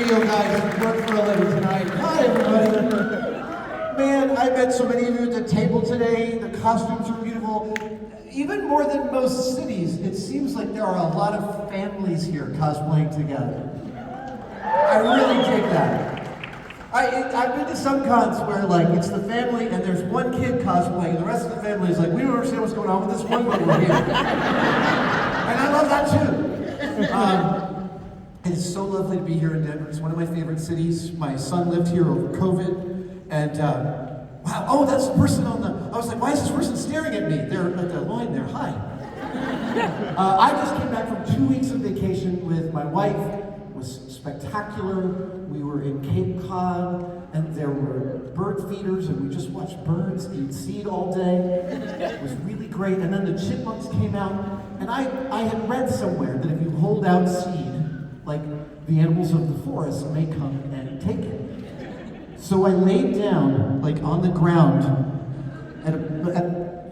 radio guys who work for a living tonight. Hi, everybody. Man, I met so many of you at the table today. The costumes are beautiful. Even more than most cities, it seems like there are a lot of families here cosplaying together. I really dig that. I've been to some cons where like it's the family and there's one kid cosplaying and the rest of the family is like, we don't understand what's going on with this one, but we're here. And I love that too. It's so lovely to be here in Denver. It's one of my favorite cities. My son lived here over COVID, and wow, oh, that's the person on the, I was like, why is this person staring at me? They're at the line there, hi. I just came back from 2 weeks of vacation with my wife. It was spectacular. We were in Cape Cod, and there were bird feeders, and we just watched birds eat seed all day. It was really great. And then the chipmunks came out, and I had read somewhere that if you hold out seed, like the animals of the forest may come and take it. So I laid down, like on the ground,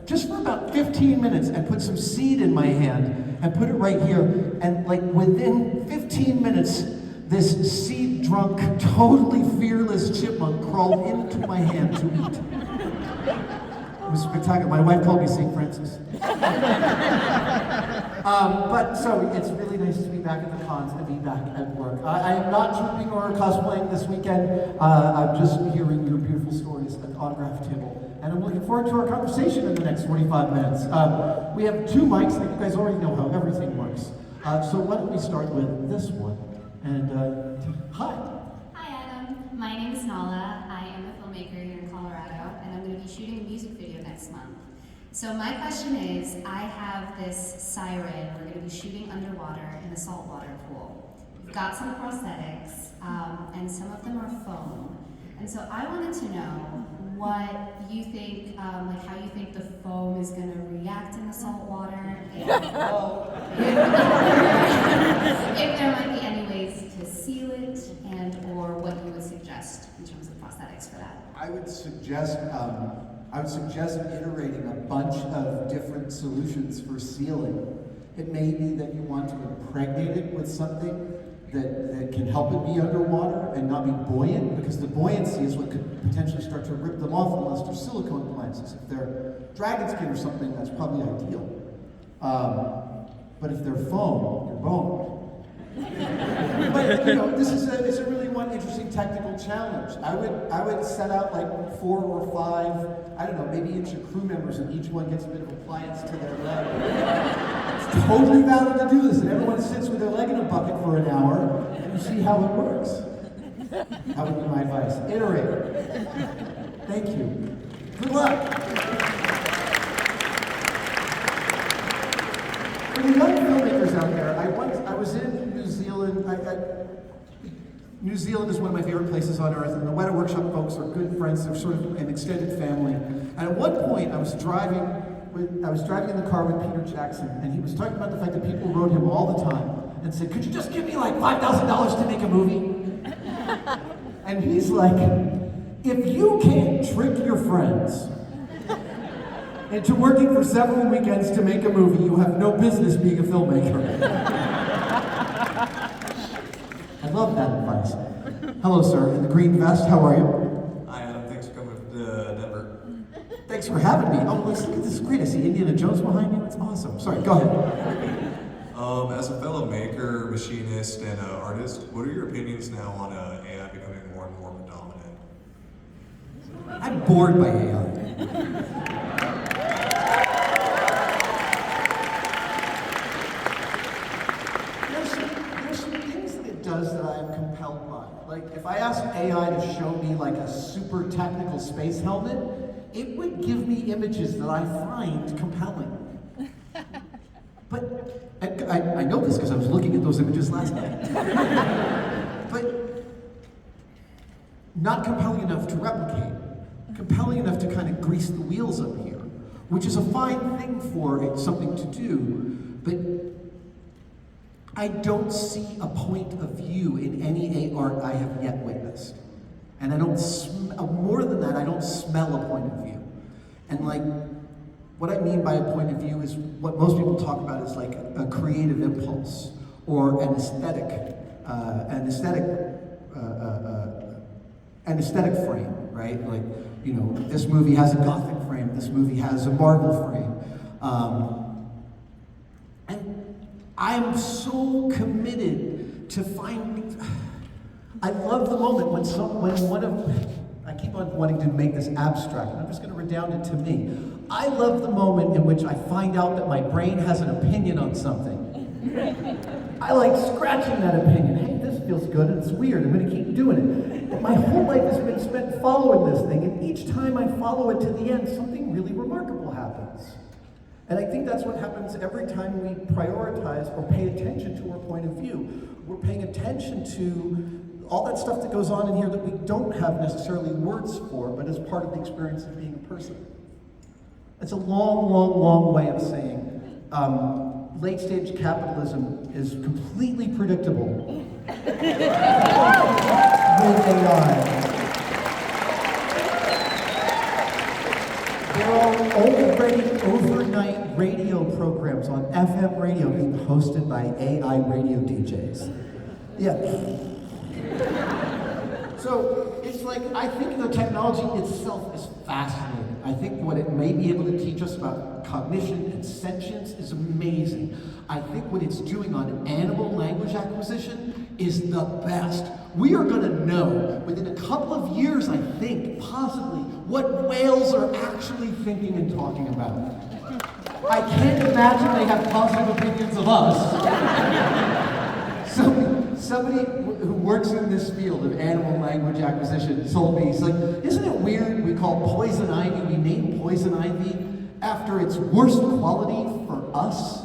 just for about 15 minutes and put some seed in my hand and put it right here. And like within 15 minutes, this seed-drunk, totally fearless chipmunk crawled into my hand to eat. It was spectacular. My wife called me St. Francis. But so it's really nice to be back at the cons and be back at work. I am not trooping or cosplaying this weekend. I'm just hearing your beautiful stories at the autograph table. And I'm looking forward to our conversation in the next 45 minutes. We have 2 mics, and you guys already know how everything works. So why don't we start with this one? And hi. Hi Adam, my name is Nala. I am a filmmaker here in Colorado, and I'm going to be shooting a music video next month. So my question is, I have this siren. We're going to be shooting underwater in a saltwater pool. We've got some prosthetics, and some of them are foam. And so I wanted to know what you think, like how you think the foam is going to react in the salt water, and if there might be any ways to seal it, and or what you would suggest in terms of prosthetics for that. I would suggest iterating a bunch of different solutions for sealing. It may be that you want to impregnate it with something that can help it be underwater and not be buoyant, because the buoyancy is what could potentially start to rip them off unless they're silicone appliances. If they're dragon skin or something, that's probably ideal. But if they're foam, you're boned. But you know, it's a really one interesting technical challenge. I would set out like 4 or 5, I don't know, maybe each crew members, and each one gets a bit of appliance to their leg. It's totally valid to do this, and everyone sits with their leg in a bucket for an hour, and you see how it works. That would be my advice. Iterate. Thank you. Good luck. For the young filmmakers out there, I was in New Zealand. New Zealand is one of my favorite places on earth, and the Weta Workshop folks are good friends. They're sort of an extended family. And at one point, I was driving in the car with Peter Jackson, and he was talking about the fact that people wrote him all the time and said, "Could you just give me like $5,000 to make a movie?" And he's like, "If you can't trick your friends into working for several weekends to make a movie, you have no business being a filmmaker." I love that advice. Hello, sir, in the green vest, how are you? Hi, Adam, thanks for coming to Denver. Thanks for having me. Oh, let's look at this. Great, I see Indiana Jones behind you. It's awesome. Sorry, go ahead. As a fellow maker, machinist, and artist, what are your opinions now on AI becoming more and more predominant? I'm bored by AI. There's some things that it does that I am compelled by. Like, if I ask AI to show me like a super technical space helmet, it would give me images that I find compelling. But I know this because I was looking at those images last night. But not compelling enough to replicate. Compelling enough to kind of grease the wheels up here, which is a fine thing for it, something to do, but I don't see a point of view in any art I have yet witnessed. And I don't, more than that, I don't smell a point of view. And like, what I mean by a point of view is what most people talk about is like a creative impulse or an aesthetic an aesthetic frame, right? Like, you know, this movie has a Gothic frame, this movie has a Marvel frame. And I'm so committed to finding, I love the moment when one of, I keep on wanting to make this abstract, and I'm just gonna redound it to me. I love the moment in which I find out that my brain has an opinion on something. I like scratching that opinion. Hey, this feels good and it's weird, I'm gonna keep doing it. My whole life has been spent following this thing, and each time I follow it to the end, something really remarkable happens. And I think that's what happens every time we prioritize or pay attention to our point of view. We're paying attention to all that stuff that goes on in here that we don't have necessarily words for, but as part of the experience of being a person. It's a long, long, long way of saying late-stage capitalism is completely predictable with AI. There are already overnight radio programs on FM radio being hosted by AI radio DJs. Yeah. So it's like, I think the technology itself is fascinating. I think what it may be able to teach us about cognition and sentience is amazing. I think what it's doing on animal language acquisition is the best. We are going to know within a couple of years, I think, possibly, what whales are actually thinking and talking about. I can't imagine they have positive opinions of us. Somebody who works in this field of animal language acquisition told me, he's like, isn't it weird we call poison ivy, we name poison ivy after its worst quality for us?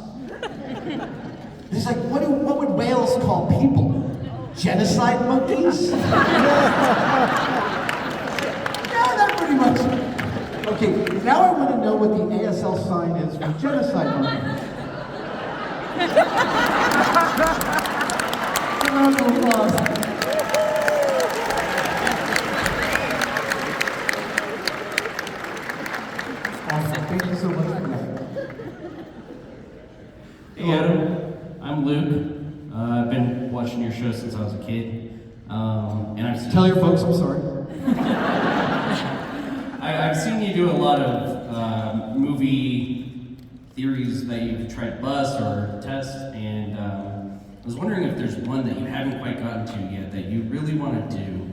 He's like, what would whales call people? Genocide monkeys? Yeah, that pretty much. Okay, now I want to know what the ASL sign is for genocide monkeys. Round of applause. Awesome. Thank you so much for that. Hey Adam, I'm Luke. I've been watching your show since I was a kid. And I've seen Tell your folks I'm sorry. I've seen you do a lot of movie theories that you've tried to bust or test, and I was wondering if there's one that you haven't quite gotten to yet that you really want to do.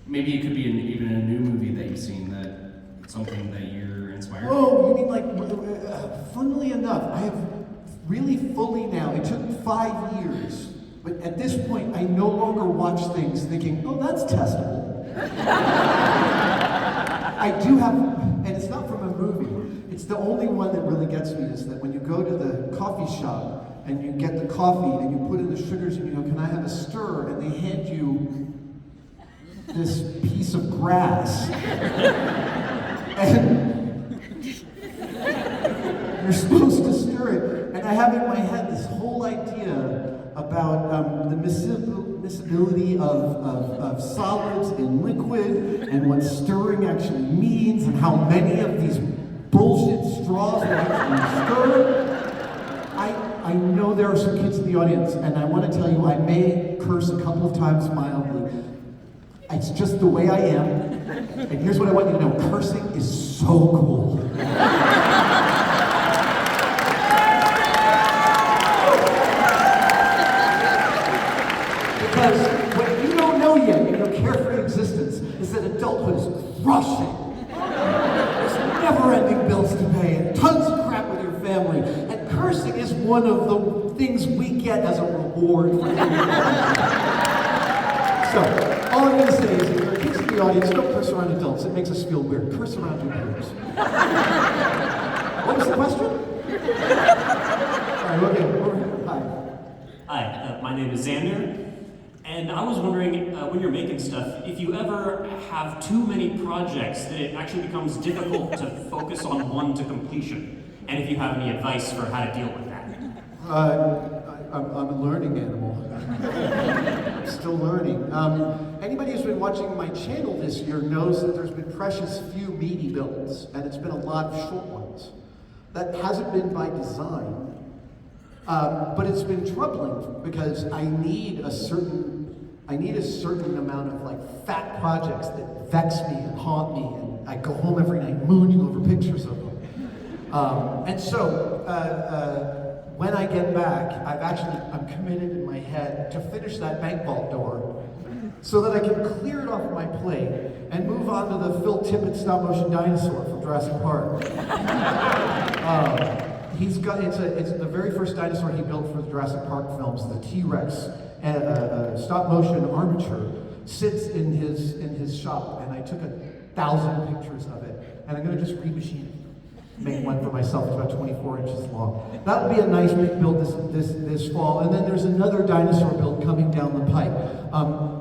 Maybe it could be even a new movie that you've seen, that something that you're inspired by. Oh, you mean like, funnily enough, I have really fully now, it took 5 years, but at this point I no longer watch things thinking, oh, that's testable. I do have, and it's not from a movie, it's the only one that really gets me, is that when you go to the coffee shop, and you get the coffee and you put in the sugars and you go, can I have a stir? And they hand you this piece of grass. And you're supposed to stir it. And I have in my head this whole idea about the miscibility of solids in liquid and what stirring actually means and how many of these bullshit straws will actually stir. I know there are some kids in the audience, and I want to tell you, I may curse a couple of times mildly. It's just the way I am. And here's what I want you to know, cursing is so cool. Because what you don't know yet in your carefree existence is that adulthood is crushing. There's never-ending bills to pay and tons of crap with your family. And cursing is one of the things we get as a reward for doing it. So, all I'm going to say is, if there are kids in the audience, don't curse around adults. It makes us feel weird. Curse around your peers. What was the question? All right, okay, over here. Hi. Hi, my name is Xander, and I was wondering, when you're making stuff, if you ever have too many projects that it actually becomes difficult to focus on one to completion, and if you have any advice for how to deal with that. I'm a learning animal. I'm still learning. Anybody who's been watching my channel this year knows that there's been precious few meaty builds, and it's been a lot of short ones. That hasn't been by design, but it's been troubling because I need a certain I need a certain amount of like fat projects that vex me and haunt me, and I go home every night mooning over pictures of them. And so when I get back, I'm committed in my head to finish that bank vault door so that I can clear it off my plate and move on to the Phil Tippett stop motion dinosaur from Jurassic Park. It's the very first dinosaur he built for the Jurassic Park films, the T-Rex stop motion armature sits in his shop, and I took 1,000 pictures of it, and I'm gonna just remachine it. Make one for myself. It's about 24 inches long. That would be a nice big build this fall. And then there's another dinosaur build coming down the pipe.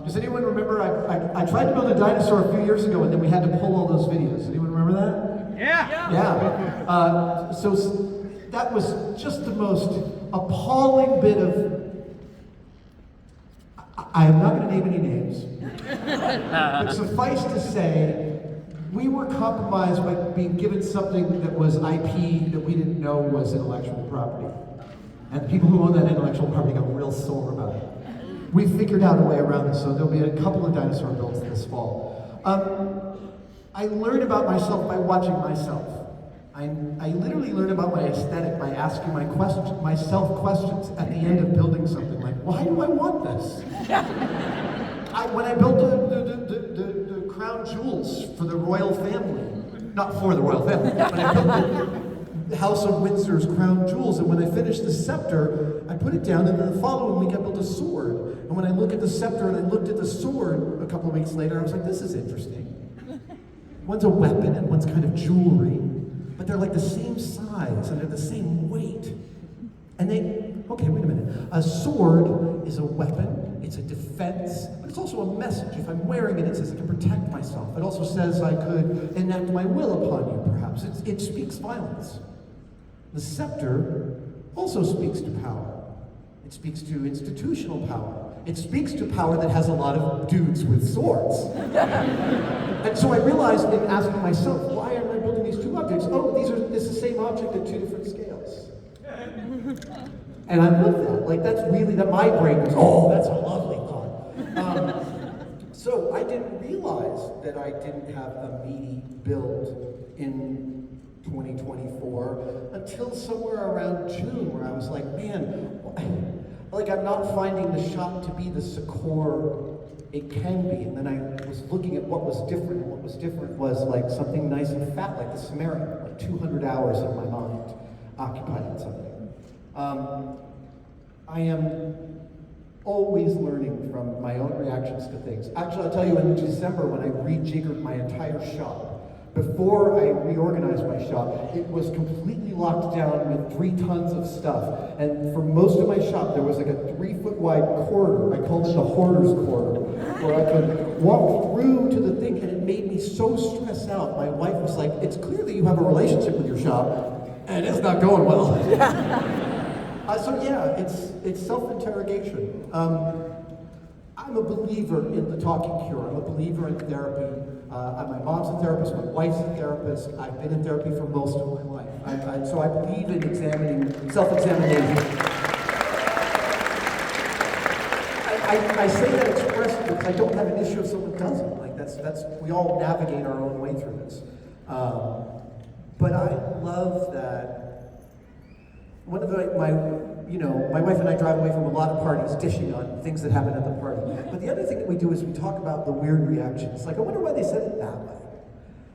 Does anyone remember? I tried to build a dinosaur a few years ago, and then we had to pull all those videos. Anyone remember that? Yeah. So that was just the most appalling bit of. I am not going to name any names, but suffice to say, we were compromised by being given something that was IP that we didn't know was intellectual property. And the people who own that intellectual property got real sore about it. We figured out a way around this, so there'll be a couple of dinosaur builds this fall. I learn about myself by watching myself. I literally learn about my aesthetic by asking myself questions at the end of building something, like, why do I want this? When I built the crown jewels for the royal family, not for the royal family, but I built the House of Windsor's crown jewels, and when I finished the scepter, I put it down, and then the following week I built a sword. And when I look at the scepter and I looked at the sword a couple of weeks later, I was like, this is interesting. One's a weapon and one's kind of jewelry, but they're like the same size and they're the same weight. And okay, wait a minute. A sword is a weapon, it's a defense, but it's also a message. If I'm wearing it, it says I can protect myself. It also says I could enact my will upon you, perhaps. It speaks violence. The scepter also speaks to power. It speaks to institutional power. It speaks to power that has a lot of dudes with swords. And so I realized in asking myself, why am I building these two objects? Oh, this is the same object at two different scales. And I love that. Like, that's really, that my brain goes, oh, that's a lovely thought. So I didn't realize that I didn't have a meaty build in 2024 until somewhere around June, where I was like, man, like I'm not finding the shop to be the succour it can be. And then I was looking at what was different, and what was different was like something nice and fat, like the Sumerian, like 200 hours of my mind occupied on something. I am always learning from my own reactions to things. Actually, I'll tell you, in December when I rejiggered my entire shop, before I reorganized my shop, it was completely locked down with 3 tons of stuff. And for most of my shop, there was like a 3-foot wide corridor. I called it the hoarder's corridor, where I could walk through to the thing, and it made me so stressed out. My wife was like, it's clear that you have a relationship with your shop, and it's not going well. So yeah, it's self-interrogation. I'm a believer in the talking cure. I'm a believer in therapy. My mom's a therapist, my wife's a therapist. I've been in therapy for most of my life. So I believe in self-examination. I say that expressly because I don't have an issue if someone doesn't. Like that's we all navigate our own way through this. But I love that. One of my wife and I drive away from a lot of parties dishing on things that happen at the party. But the other thing that we do is we talk about the weird reactions. Like, I wonder why they said it that way.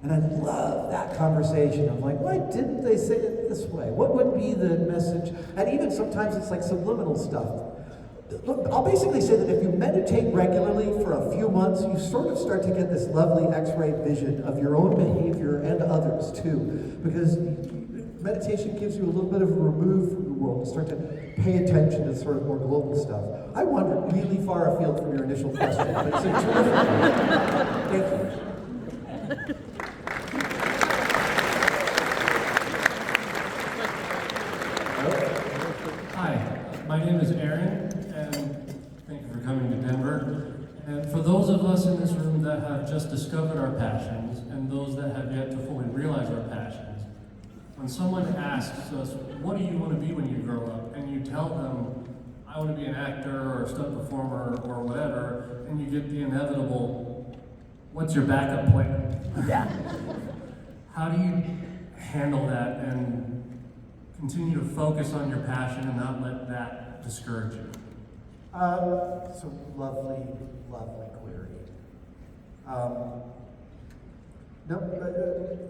And I love that conversation of like, why didn't they say it this way? What would be the message? And even sometimes it's like subliminal stuff. Look, I'll basically say that if you meditate regularly for a few months, you sort of start to get this lovely X-ray vision of your own behavior and others too. Because meditation gives you a little bit of a remove from the world to start to pay attention to sort of more global stuff. I wandered really far afield from your initial question, but it's a terrific one. Thank you. Hi, my name is Aaron, and thank you for coming to Denver. And for those of us in this room that have just discovered our passions, and those that have yet to fully realize our passions, when someone asks us, what do you want to be when you grow up? And you tell them, I want to be an actor or a stunt performer or whatever, and you get the inevitable, what's your backup plan? Yeah. How do you handle that and continue to focus on your passion and not let that discourage you? So lovely, lovely query.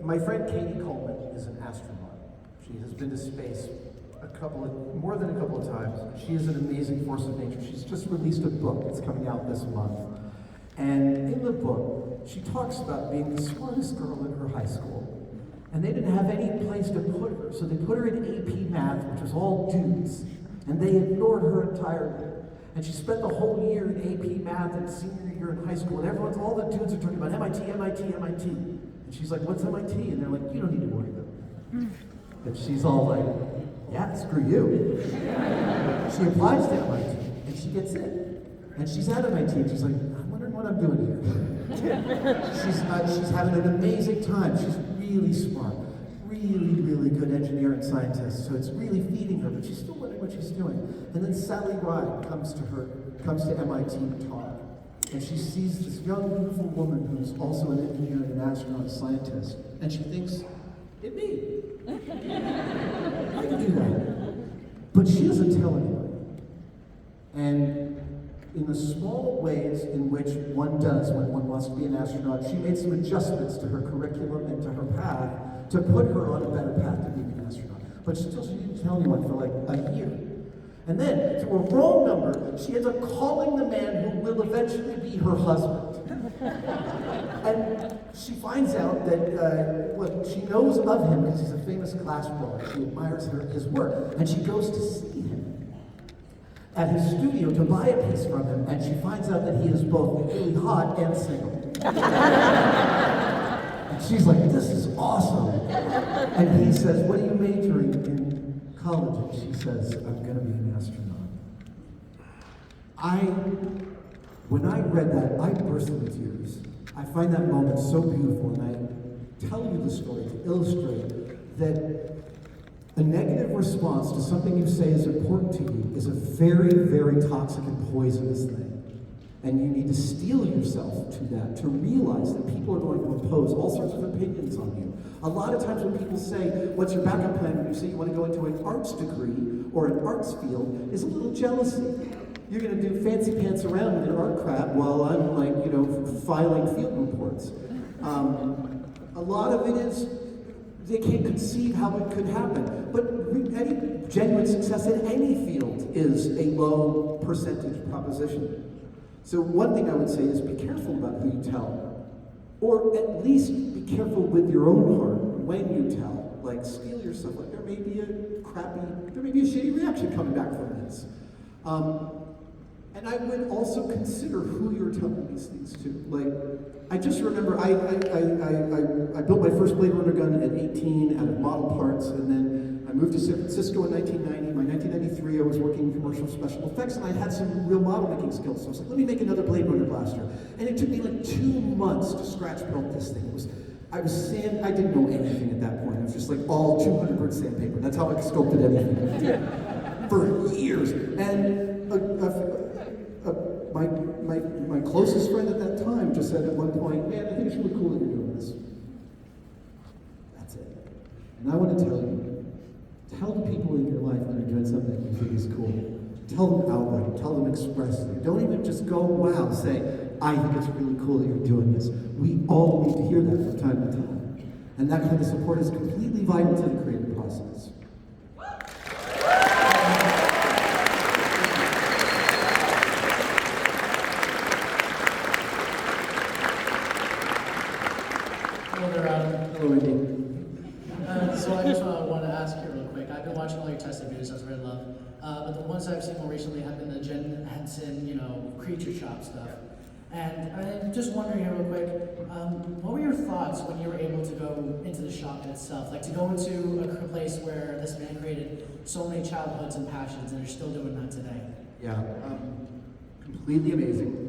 My friend Katie Coleman is an astronaut. She has been to space more than a couple of times. She is an amazing force of nature. She's just released a book that's coming out this month. And in the book, she talks about being the smartest girl in her high school. And they didn't have any place to put her, so they put her in AP Math, which was all dudes. And they ignored her entirely. And she spent the whole year in AP Math and senior year in high school, and all the dudes are talking about MIT, MIT, MIT. And she's like, what's MIT? And they're like, you don't need to worry about it. And she's all like, yeah, screw you. She applies to MIT, and she gets in. And she's at MIT, and she's like, I'm wondering what I'm doing here. She's having an amazing time. She's really smart, really, really good engineer and scientist, so it's really feeding her, but she's still learning what she's doing. And then Sally Ride comes to MIT to talk, and she sees this young, beautiful woman who's also an engineer and an astronaut, a scientist, and she thinks, it's me. I can do that. But she doesn't tell anybody. And in the small ways in which one does when one wants to be an astronaut, she made some adjustments to her curriculum and to her path to put her on a better path to being an astronaut. But still, she didn't tell anyone for like a year. And then, through a wrong number, she ends up calling the man who will eventually be her husband. And she finds out that she knows of him because he's a famous class bro. She admires his work. And she goes to see him at his studio to buy a piece from him, and she finds out that he is both really hot and single. And she's like, this is awesome. And he says, what are you majoring in college? And she says, I'm gonna be an astronaut. When I read that, I burst into tears. I find that moment so beautiful, and I tell you the story to illustrate that a negative response to something you say is important to you is a very, very toxic and poisonous thing. And you need to steel yourself to that, to realize that people are going to impose all sorts of opinions on you. A lot of times when people say, what's your backup plan when you say you want to go into an arts degree or an arts field, is a little jealousy. You're going to do fancy pants around with your art crap while I'm filing field reports. A lot of it is, they can't conceive how it could happen. But any genuine success in any field is a low percentage proposition. So one thing I would say is be careful about who you tell. Or at least be careful with your own heart when you tell. Like, steel yourself. Like, there may be a shitty reaction coming back from this. And I would also consider who you're telling these things to. Like, I just remember I built my first Blade Runner gun at 18 out of model parts, and then I moved to San Francisco in 1990. By 1993, I was working in commercial special effects, and I had some real model making skills. So I was like, let me make another Blade Runner blaster. And it took me like 2 months to scratch build this thing. I didn't know anything at that point. It was just like all 200 grit sandpaper. That's how I sculpted anything. For years. And my closest friend at that time just said at one point, man, I think it's really cool that you're doing this. That's it. And I want to tell the people in your life that are doing something that you think is cool. Tell them outright, tell them expressly. Don't even just go, wow, say, I think it's really cool that you're doing this. We all need to hear that from time to time. And that kind of support is completely vital to the creative process. Hello, Andy. So I just want to ask you real quick. I've been watching all your testing videos, that's what I love. But the ones I've seen more recently have been the Jen Henson, creature shop stuff. And I'm just wondering here real quick, what were your thoughts when you were able to go into the shop itself? Like to go into a place where this man created so many childhoods and passions, and you're still doing that today. Yeah, completely amazing.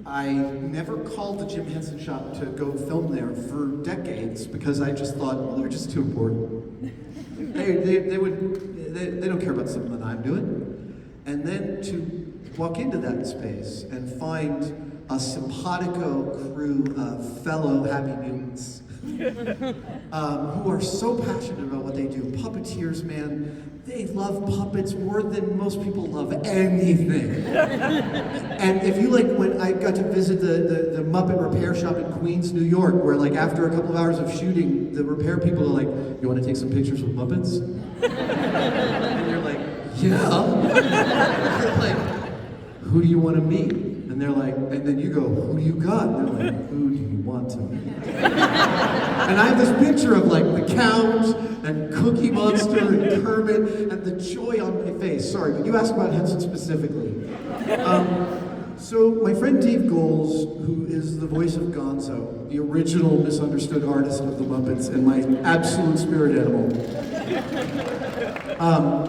I never called the Jim Henson shop to go film there for decades because I just thought, well, they're just too important. They don't care about something that I'm doing. And then to walk into that space and find a simpatico crew of fellow happy mutants who are so passionate about what they do. Puppeteers, man, they love puppets more than most people love anything. And if you when I got to visit the Muppet repair shop in Queens, New York, where after a couple of hours of shooting, the repair people are like, "You want to take some pictures with Muppets?" And you're like, "Yeah." You're like, "Who do you want to meet?" And they're like, and then you go, "Who do you got?" And they're like, "Who do you want to meet?" And I have this picture of the Count and Cookie Monster and Kermit and the joy on my face. Sorry, but you asked about Henson specifically. So my friend Dave Goelz, who is the voice of Gonzo, the original misunderstood artist of the Muppets and my absolute spirit animal.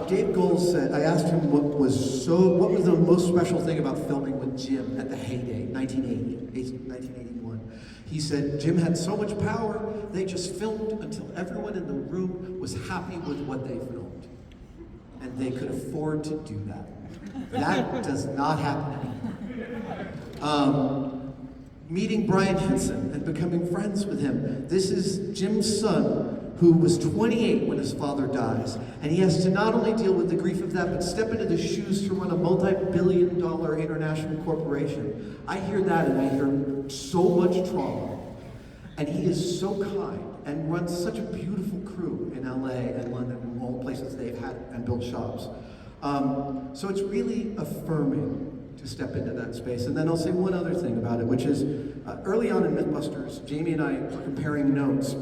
Dave Goelz said, I asked him what was the most special thing about filming with Jim at the heyday, 1981. He said, Jim had so much power, they just filmed until everyone in the room was happy with what they filmed. And they could afford to do that. That does not happen. Meeting Brian Henson and becoming friends with him. This is Jim's son, who was 28 when his father dies. And he has to not only deal with the grief of that, but step into the shoes to run a multi-billion-dollar international corporation. I hear that and I hear so much trauma. And he is so kind and runs such a beautiful crew in LA and London and all the places they've had and built shops. So it's really affirming to step into that space. And then I'll say one other thing about it, which is early on in Mythbusters, Jamie and I were comparing notes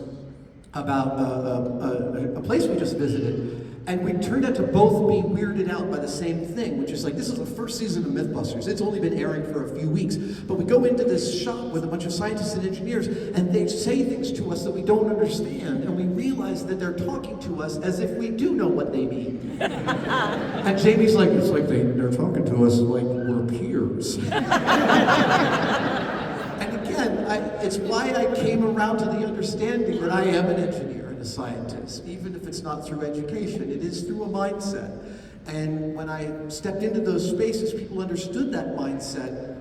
about a place we just visited, and we turned out to both be weirded out by the same thing, which is this is the first season of Mythbusters. It's only been airing for a few weeks, but we go into this shop with a bunch of scientists and engineers, and they say things to us that we don't understand, and we realize that they're talking to us as if we do know what they mean. And Jamie's like, it's like they're talking to us like we're peers. And again, it's why I came around to the understanding that I am an engineer and a scientist, even if it's not through education, it is through a mindset. And when I stepped into those spaces, people understood that mindset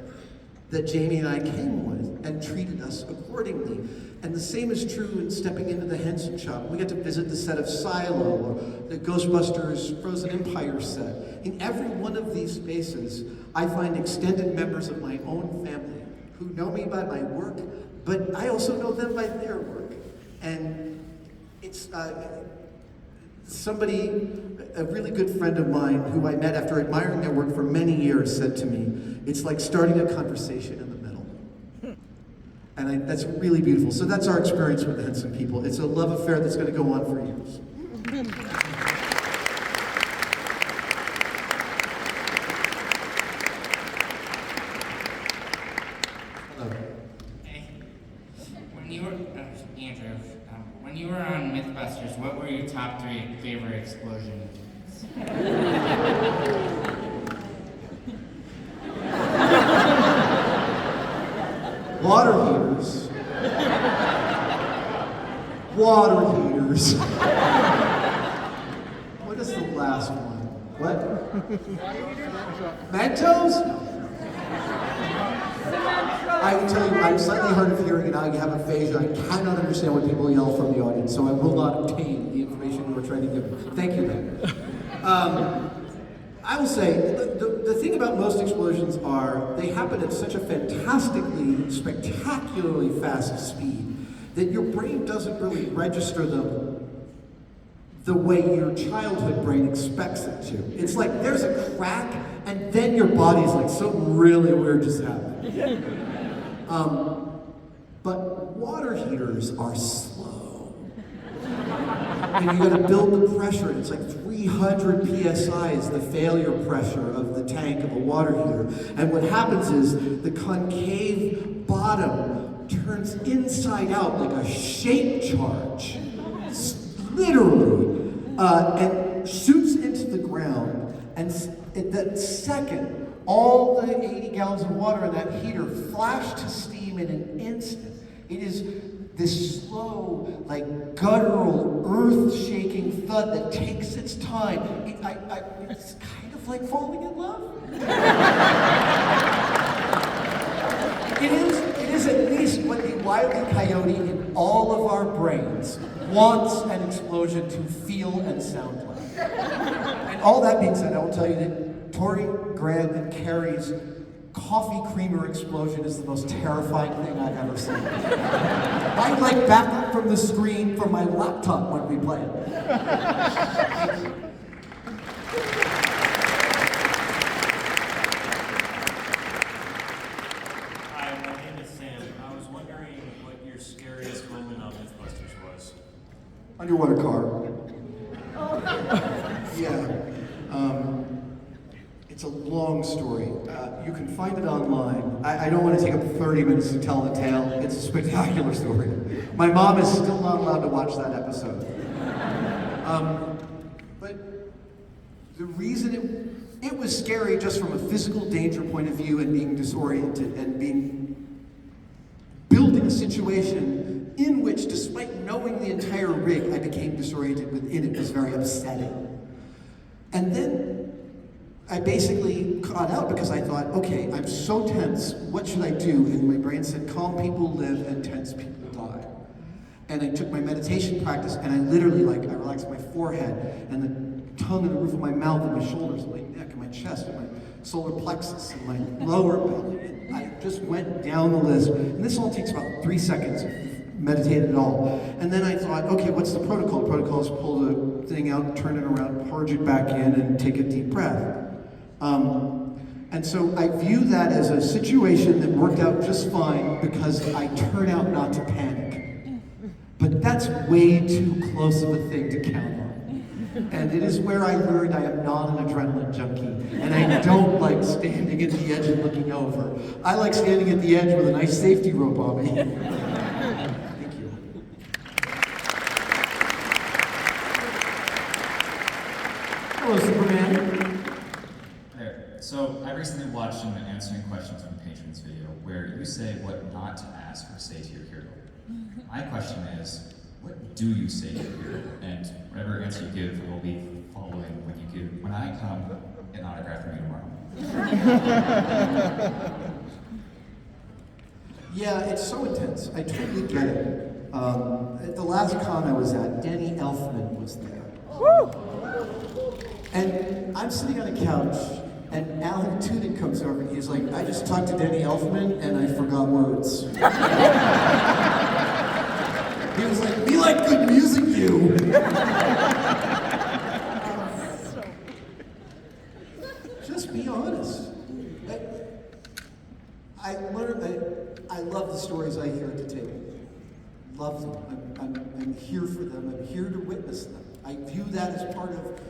that Jamie and I came with and treated us accordingly. And the same is true in stepping into the Henson shop. We got to visit the set of Silo, or the Ghostbusters Frozen Empire set. In every one of these spaces, I find extended members of my own family who know me by my work, but I also know them by their work. And it's somebody, a really good friend of mine who I met after admiring their work for many years, said to me, it's like starting a conversation in the middle. And that's really beautiful. So that's our experience with the Henson people. It's a love affair that's going to go on for years. When you were on Mythbusters, what were your top 3 favorite explosions? Water heaters. Water heaters. What is the last one? What? Mentos? I will tell you, I'm slightly hard of hearing and I have aphasia. I cannot understand what people yell from the audience, so I will not obtain the information you were trying to give. Thank you, Ben. I will say, the thing about most explosions are, they happen at such a fantastically, spectacularly fast speed that your brain doesn't really register them the way your childhood brain expects it to. It's like there's a crack, and then your body's like, something really weird just happened. But water heaters are slow. And you gotta build the pressure, and it's like 300 PSI is the failure pressure of the tank of a water heater. And what happens is the concave bottom turns inside out like a shape charge, literally, and shoots into the ground. And at that second, all the 80 gallons of water in that heater flash to steam in an instant. It is this slow, like guttural, earth-shaking thud that takes its time. It's kind of like falling in love. It is at least what the Wile E. Coyote in all of our brains wants an explosion to feel and sound like. And all that being said, I will tell you that Tori, Grant, and Carrie's coffee creamer explosion is the most terrifying thing I've ever seen. I like back up from the screen from my laptop when we play it. Hi, my name is Sam. I was wondering what your scariest moment on Mythbusters was. Underwater car. Yeah. It's a long story. You can find it online. I don't want to take up 30 minutes to tell the tale. It's a spectacular story. My mom is still not allowed to watch that episode. But the reason it was scary just from a physical danger point of view and being disoriented and building a situation in which, despite knowing the entire rig, I became disoriented within it was very upsetting. And then I basically got out because I thought, okay, I'm so tense, what should I do? And my brain said, calm people live and tense people die. And I took my meditation practice and I literally, I relaxed my forehead and the tongue and the roof of my mouth and my shoulders and my neck and my chest and my solar plexus and my lower belly. And I just went down the list. And this all takes about 3 seconds if you've meditated at all. And then I thought, okay, what's the protocol? The protocol is pull the thing out, turn it around, purge it back in, and take a deep breath. And so I view that as a situation that worked out just fine because I turn out not to panic. But that's way too close of a thing to count on. And it is where I learned I am not an adrenaline junkie. And I don't like standing at the edge and looking over. I like standing at the edge with a nice safety rope on me. Thank you. Hello, Superman. There. So I recently watched an answering questions from patrons video where you say what not to ask or say to your hero. My question is, what do you say to your hero? And whatever answer you give will be following when I come and autograph from you tomorrow. Yeah, it's so intense. I totally get it. At the last con I was at, Danny Elfman was there. And I'm sitting on a couch, and Alan Tudyk comes over, and he's like, I just talked to Danny Elfman, and I forgot words. He was like, we like good music, you. Just be honest. I learned that I love the stories I hear at the table. Love them. I'm here for them. I'm here to witness them. I view that as part of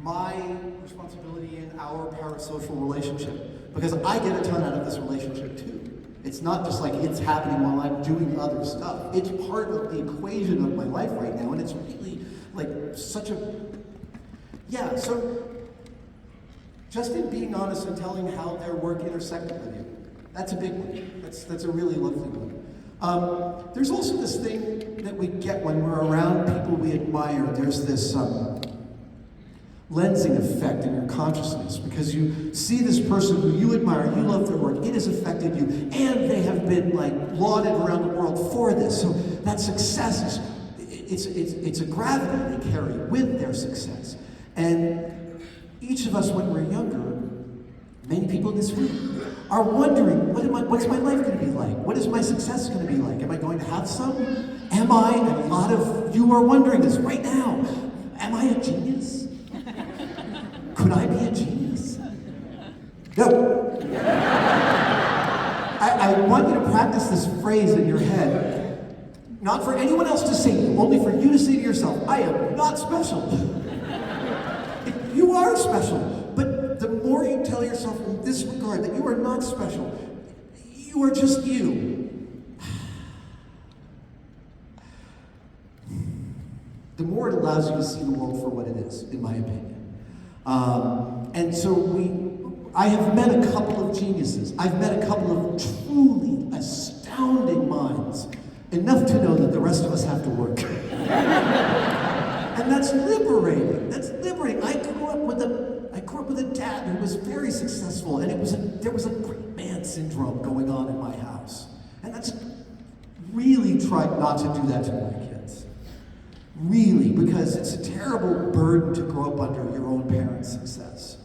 my responsibility in our parasocial relationship. Because I get a ton out of this relationship too. It's not just like it's happening while I'm doing other stuff. It's part of the equation of my life right now, and it's really like such a, yeah, so just in being honest and telling how their work intersected with you. That's a big one. That's a really lovely one. There's also this thing that we get when we're around people we admire. There's this lensing effect in your consciousness because you see this person who you admire, you love their work, it has affected you, and they have been lauded around the world for this. So that success it's a gravity they carry with their success. And each of us, when we're younger, many people in this room are wondering, what's my life going to be like? What is my success going to be like? Am I going to have some? Am I? And a lot of you are wondering this right now. Am I a genius? Could I be a genius? No. I want you to practice this phrase in your head. Not for anyone else to say to you, only for you to say to yourself, I am not special. You are special. But the more you tell yourself in this regard that you are not special, you are just you. The more it allows you to see the world for what it is, in my opinion. And so I have met a couple of geniuses. I've met a couple of truly astounding minds. Enough to know that the rest of us have to work. And that's liberating. That's liberating. I grew up with a grew up with a dad who was very successful, and there was a great man syndrome going on in my house. And that's really tried not to do that to my kids. Really, because it's a terrible burden to grow up under your own parents' success.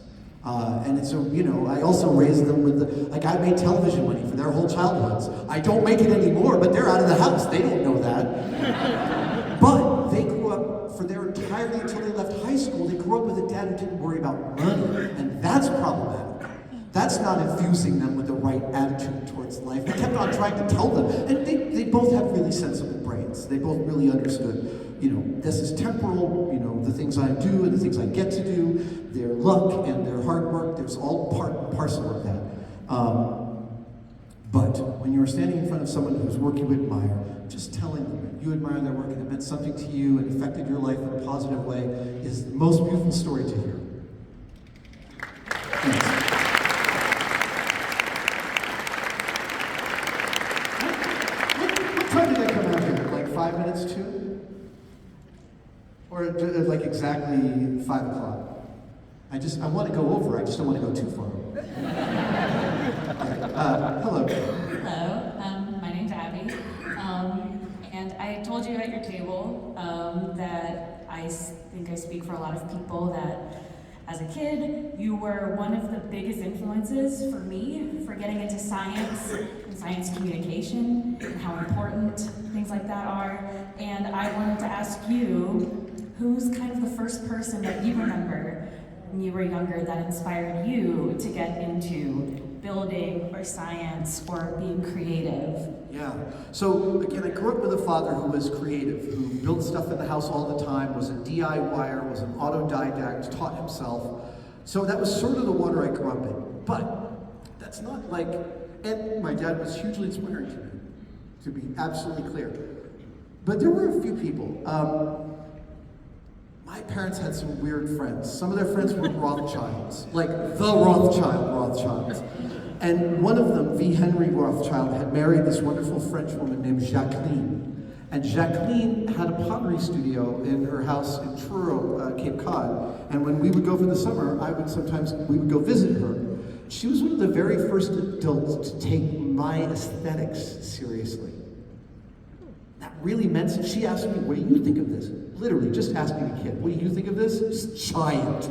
And it's I also raised them with I made television money for their whole childhoods. I don't make it anymore, but they're out of the house. They don't know that. But they grew up for their entirely until they left high school. They grew up with a dad who didn't worry about money, and that's problematic. That's not infusing them with the right attitude towards life. We kept on trying to tell them, and they both have really sensible brains. They both really understood, this is temporal, the things I do and the things I get to do, their luck and their hard work, there's all part and parcel of that. But when you're standing in front of someone whose work you admire, just telling them you admire their work and it meant something to you and affected your life in a positive way is the most beautiful story to hear. Thanks. What time did I come out here? Like 5 minutes to? Or like exactly 5 o'clock? I want to go over, I just don't want to go too far over. Hello. Hello, my name's Abby, and I told you at your table that I think I speak for a lot of people that as a kid, you were one of the biggest influences for me for getting into science and science communication and how important things like that are. And I wanted to ask you, who's kind of the first person that you remember when you were younger that inspired you to get into building or science or being creative? Yeah. So again, I grew up with a father who was creative, who built stuff in the house all the time, was a DIYer, was an autodidact, taught himself. So that was sort of the water I grew up in. But that's not and my dad was hugely inspiring to me, to be absolutely clear. But there were a few people. My parents had some weird friends. Some of their friends were Rothschilds, like the Rothschilds. And one of them, V. Henry Rothschild, had married this wonderful French woman named Jacqueline. And Jacqueline had a pottery studio in her house in Truro, Cape Cod. And when we would go for the summer, we would go visit her. She was one of the very first adults to take my aesthetics seriously. That really meant, she asked me, what do you think of this? Literally, just asking a kid, what do you think of this? Just giant,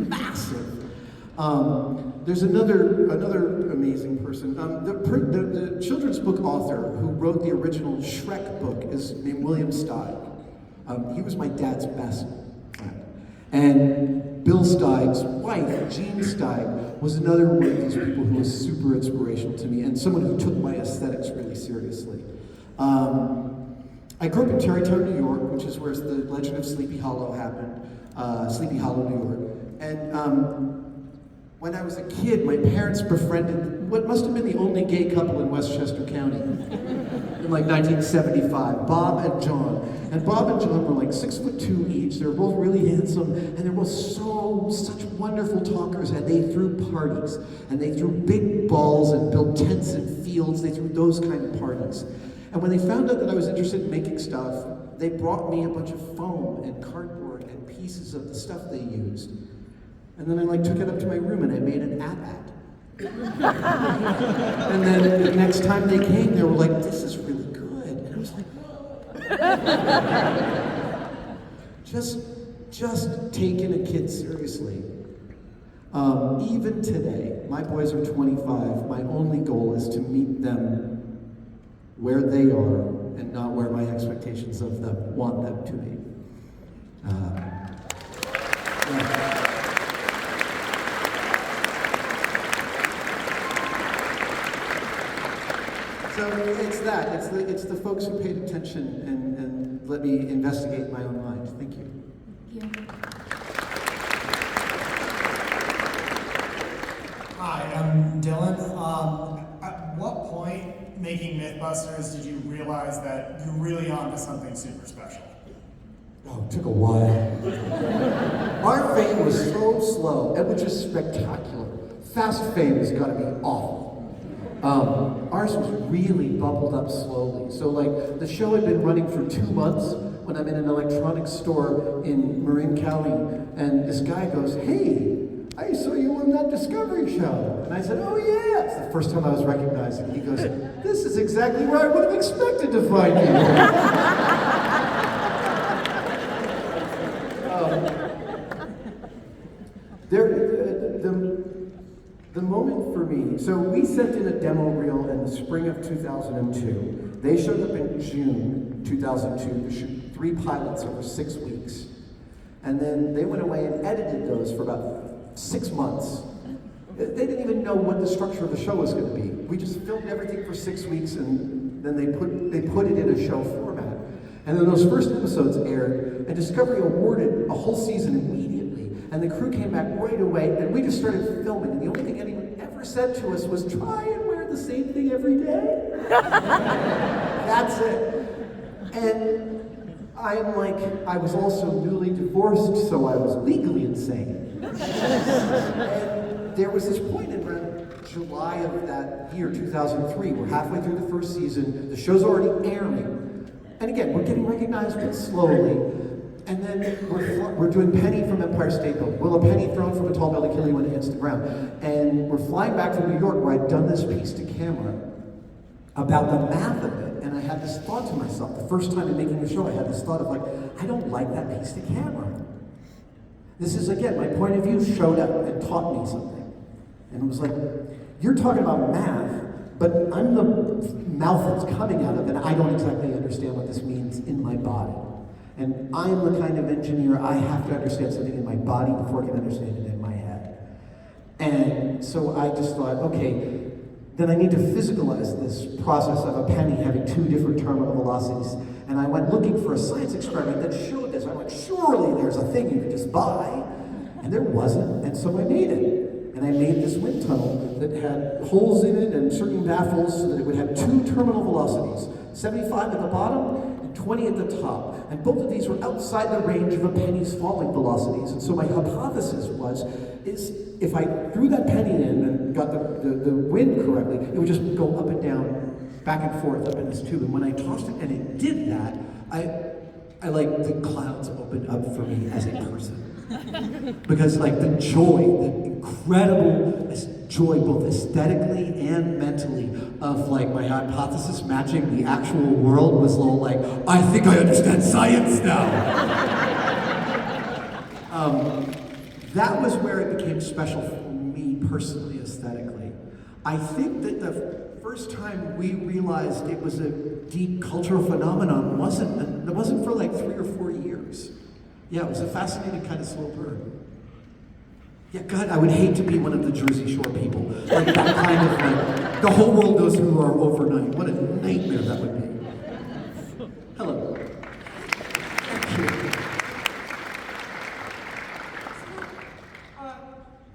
massive. There's another amazing person. The children's book author who wrote the original Shrek book is named William Steig. He was my dad's best friend. And Bill Steig's wife, Jean Steig, was another one of these people who was super inspirational to me and someone who took my aesthetics really seriously. I grew up in Tarrytown, New York, which is where the legend of Sleepy Hollow happened, Sleepy Hollow, New York. And when I was a kid, my parents befriended what must have been the only gay couple in Westchester County in like 1975, Bob and John. And Bob and John were like 6'2" each. They were both really handsome, and they were both such wonderful talkers, and they threw parties. And they threw big balls and built tents in fields. They threw those kind of parties. And when they found out that I was interested in making stuff, they brought me a bunch of foam and cardboard and pieces of the stuff they used. And then I took it up to my room and I made an AT-AT. And then the next time they came, they were like, this is really good. And I was like, just taking a kid seriously. Even today, my boys are 25. My only goal is to meet them where they are and not where my expectations of them want them to be. Yeah. So it's that. It's the folks who paid attention and let me investigate my own mind. Thank you. Thank you. Hi, I'm Dylan. At what point making Mythbusters did you realize that you're really onto something super special? Oh, it took a while. Our fame was so slow. It was just spectacular. Fast fame has got to be awful. Ours was really bubbled up slowly. So the show had been running for 2 months when I'm in an electronics store in Marin County, and this guy goes, hey, I saw you on that Discovery show. And I said, oh yeah. It's the first time I was recognized. And he goes, this is exactly where I would have expected to find you. The moment for me, so we sent in a demo reel in the spring of 2002. They showed up in June 2002 to shoot 3 pilots over 6 weeks. And then they went away and edited those for about 6 months. They didn't even know what the structure of the show was going to be. We just filmed everything for 6 weeks, and then they put it in a show format. And then those first episodes aired, and Discovery awarded a whole season immediately. And the crew came back right away, and we just started filming. And the only thing anyone ever said to us was, try and wear the same thing every day. That's it. And I'm like, I was also newly divorced, so I was legally insane. And there was this point in around July of that year, 2003, we're halfway through the first season, the show's already airing. And again, we're getting recognized, but slowly. And then we're doing Penny from Empire State Building. Will a penny thrown from a tall building kill you when it hits the ground? And we're flying back from New York where I'd done this piece to camera about the math of it. And I had this thought to myself, the first time in making the show, I had this thought of like, I don't like that piece to camera. This is, again, my point of view showed up and taught me something. And it was like, you're talking about math, but I'm the mouth that's coming out of it, and I don't exactly understand what this means in my body. And I'm the kind of engineer, I have to understand something in my body before I can understand it in my head. And so I just thought, okay, then I need to physicalize this process of a penny having 2 different terminal velocities. And I went looking for a science experiment that showed this. I went, surely there's a thing you could just buy. And there wasn't, and so I made it. And I made this wind tunnel that had holes in it and certain baffles so that it would have 2 terminal velocities, 75 at the bottom and 20 at the top. And both of these were outside the range of a penny's falling velocities. And so my hypothesis is if I threw that penny in and got the wind correctly, it would just go up and down, back and forth up in this tube. And when I tossed it and it did that, I like, the clouds opened up for me as a person. Because like the joy, the incredible joy, both aesthetically and mentally, of like my hypothesis matching the actual world was a little like, I think I understand science now. That was where it became special for me personally, aesthetically. I think that the first time we realized it was a deep cultural phenomenon wasn't for like 3 or 4 years. Yeah, it was a fascinating kind of slow burn. Yeah, God, I would hate to be one of the Jersey Shore people. Like that kind of like, the whole world knows who you are overnight. What a nightmare that would be. Hello. Thank you.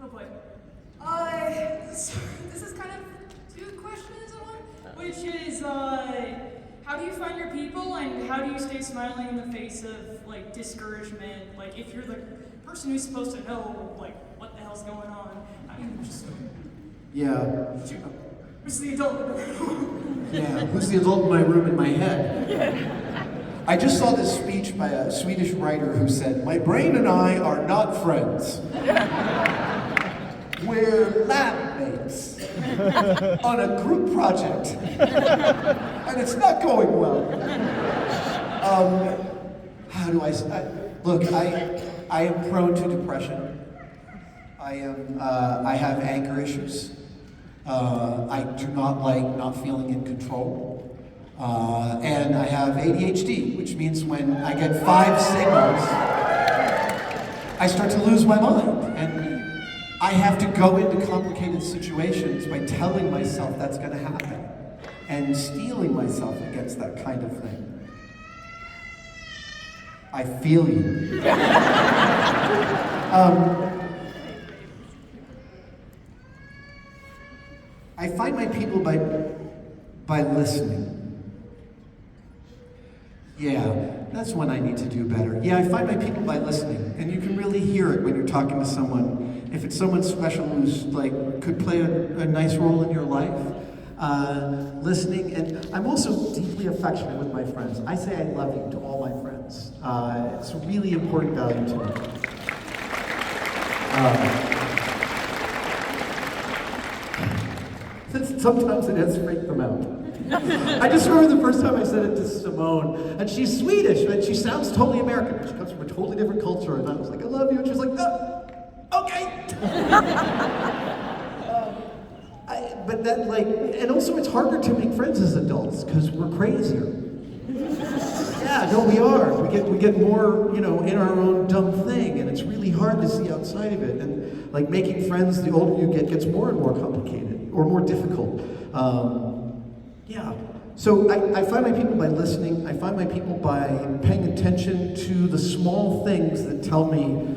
Oh boy. This is kind of 2 questions in one, which is, how do you find your people, and how do you stay smiling in the face of, like, discouragement? Like, if you're the person who's supposed to know, like, what the hell's going on, how do you just... Yeah. Who's the adult in the room? Yeah, who's the adult in my room in my head? I just saw this speech by a Swedish writer who said, my brain and I are not friends. We're lab mates on a group project, and it's not going well. How do I look? I am prone to depression. I have anger issues. I do not like not feeling in control, and I have ADHD, which means when I get 5 signals, I start to lose my mind. And I have to go into complicated situations by telling myself that's going to happen and steeling myself against that kind of thing. I feel you. I find my people by listening. Yeah, that's when I need to do better. Yeah, I find my people by listening, and you can really hear it when you're talking to someone. If it's someone special who's like could play a nice role in your life, listening. And I'm also deeply affectionate with my friends. I say I love you to all my friends. It's a really important value to me. Sometimes it has freaked them out. I just remember the first time I said it to Simone, and she's Swedish, and she sounds totally American. She comes from a totally different culture, and I was like, I love you, and she was like, oh, okay. But that, like, and also it's harder to make friends as adults, because we're crazier. Yeah, no, we are. We get more, you know, in our own dumb thing, and it's really hard to see outside of it. And like making friends, the older you get, gets more and more complicated or more difficult. Yeah. So I find my people by listening. I find my people by paying attention to the small things that tell me